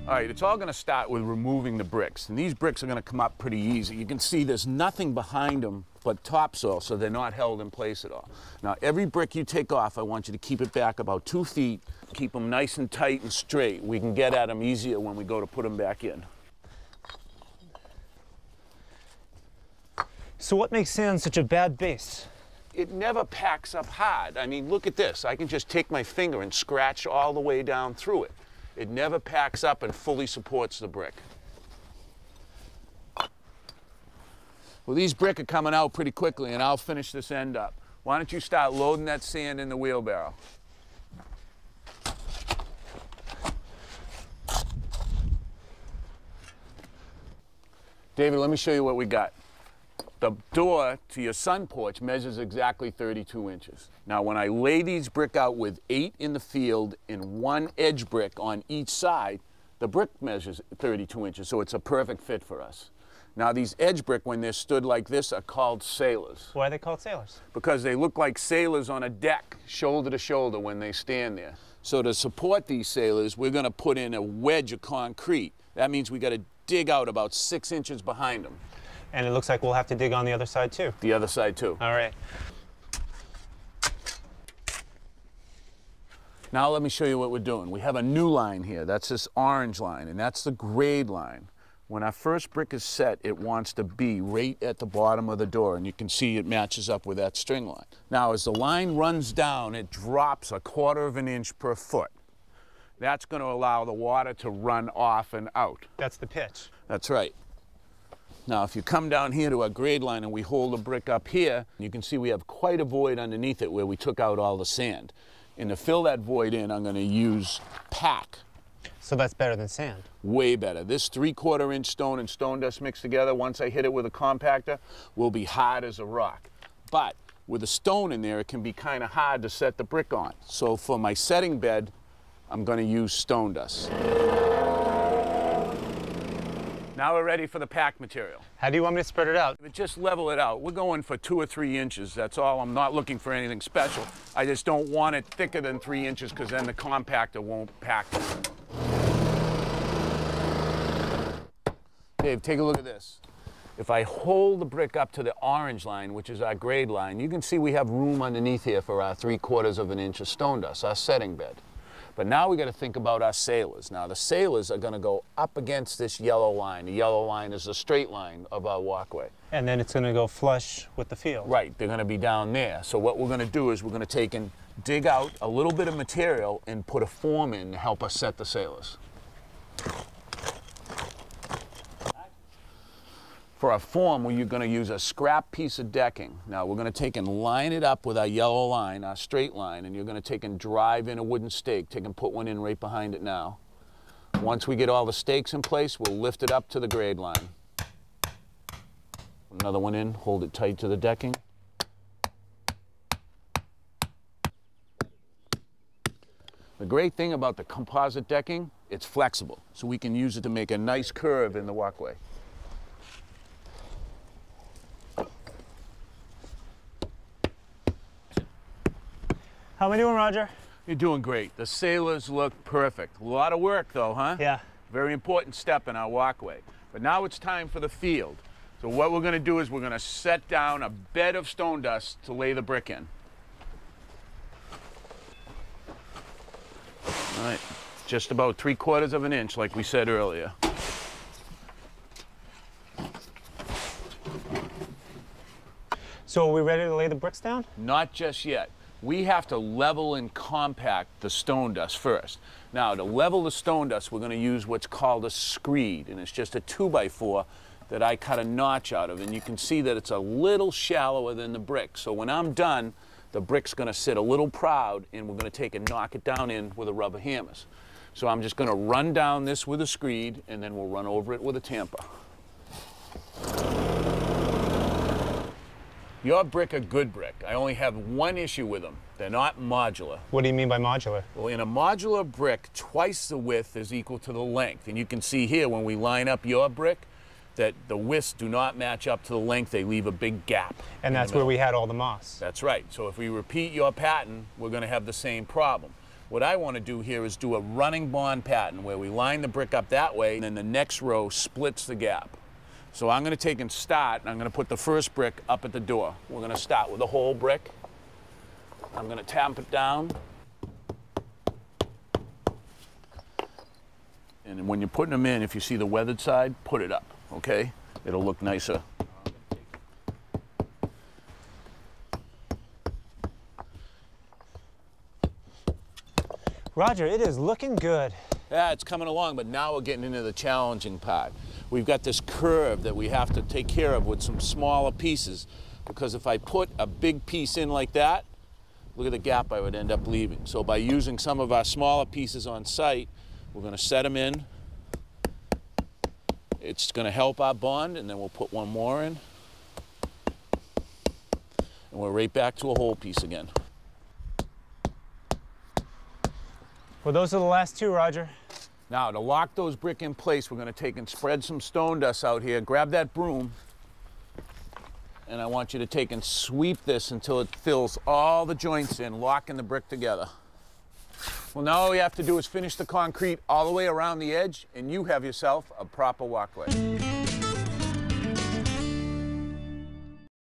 All right, it's all gonna start with removing the bricks. And these bricks are gonna come up pretty easy. You can see there's nothing behind them but topsoil, so they're not held in place at all. Now, every brick you take off, I want you to keep it back about 2 feet, keep them nice and tight and straight. We can get at them easier when we go to put them back in. So what makes sand such a bad base? It never packs up hard. I mean, look at this. I can just take my finger and scratch all the way down through it. It never packs up and fully supports the brick. Well, these brick are coming out pretty quickly, and I'll finish this end up. Why don't you start loading that sand in the wheelbarrow? David, let me show you what we got. The door to your sun porch measures exactly 32 inches. Now, when I lay these brick out with 8 in the field and 1 edge brick on each side, the brick measures 32 inches, so it's a perfect fit for us. Now, these edge brick, when they're stood like this, are called sailors. Why are they called sailors? Because they look like sailors on a deck, shoulder to shoulder, when they stand there. So to support these sailors, we're gonna put in a wedge of concrete. That means we gotta dig out about 6 inches behind them. And it looks like we'll have to dig on the other side too. The other side too. All right. Now let me show you what we're doing. We have a new line here. That's this orange line, and that's the grade line. When our first brick is set, it wants to be right at the bottom of the door, and you can see it matches up with that string line. Now, as the line runs down, it drops 1/4 of an inch per foot. That's going to allow the water to run off and out. That's the pitch. That's right. Now, if you come down here to our grade line and we hold the brick up here, you can see we have quite a void underneath it where we took out all the sand. And to fill that void in, I'm going to use pack. So that's better than sand? Way better. This 3/4 inch stone and stone dust mixed together, once I hit it with a compactor, will be hard as a rock. But with a stone in there, it can be kind of hard to set the brick on. So for my setting bed, I'm going to use stone dust. Now we're ready for the pack material. How do you want me to spread it out? Just level it out. We're going for 2 or 3 inches. That's all. I'm not looking for anything special. I just don't want it thicker than 3 inches because then the compactor won't pack it. Dave, take a look at this. If I hold the brick up to the orange line, which is our grade line, you can see we have room underneath here for our 3/4 of an inch of stone dust, our setting bed. But now we got to think about our sailors. Now the sailors are going to go up against this yellow line. The yellow line is the straight line of our walkway. And then it's going to go flush with the field. Right, they're going to be down there. So what we're going to do is we're going to take and dig out a little bit of material and put a form in to help us set the sailors. For our form, we're going to use a scrap piece of decking. Now we're going to take and line it up with our yellow line, our straight line, and you're going to take and drive in a wooden stake. Take and put one in right behind it now. Once we get all the stakes in place, we'll lift it up to the grade line. Another one in, hold it tight to the decking. The great thing about the composite decking, it's flexible, so we can use it to make a nice curve in the walkway. How am I doing, Roger? You're doing great. The sailors look perfect. A lot of work though, huh? Yeah. Very important step in our walkway. But now it's time for the field. So what we're going to do is we're going to set down a bed of stone dust to lay the brick in. All right, just about 3/4 of an inch like we said earlier. So are we ready to lay the bricks down? Not just yet. We have to level and compact the stone dust first. Now, to level the stone dust, we're going to use what's called a screed, and it's just a 2x4 that I cut a notch out of, and you can see that it's a little shallower than the brick. So when I'm done, the brick's going to sit a little proud, and we're going to take and knock it down in with a rubber hammers. So I'm just going to run down this with a screed, and then we'll run over it with a tamper. Your brick are good brick. I only have one issue with them. They're not modular. What do you mean by modular? Well, in a modular brick, twice the width is equal to the length. And you can see here when we line up your brick that the widths do not match up to the length. They leave a big gap. And that's where we had all the moss. That's right. So if we repeat your pattern, we're going to have the same problem. What I want to do here is do a running bond pattern where we line the brick up that way and then the next row splits the gap. So I'm going to take and start, and I'm going to put the first brick up at the door. We're going to start with a whole brick. I'm going to tap it down. And when you're putting them in, if you see the weathered side, put it up, okay? It'll look nicer. Roger, it is looking good. Yeah, it's coming along, but now we're getting into the challenging part. We've got this curve that we have to take care of with some smaller pieces, because if I put a big piece in like that, look at the gap I would end up leaving. So by using some of our smaller pieces on site, we're going to set them in. It's going to help our bond, and then we'll put one more in. And we're right back to a whole piece again. Well, those are the last two, Roger. Now, to lock those brick in place, we're going to take and spread some stone dust out here. Grab that broom, and I want you to take and sweep this until it fills all the joints in, locking the brick together. Well, now all we have to do is finish the concrete all the way around the edge, and you have yourself a proper walkway.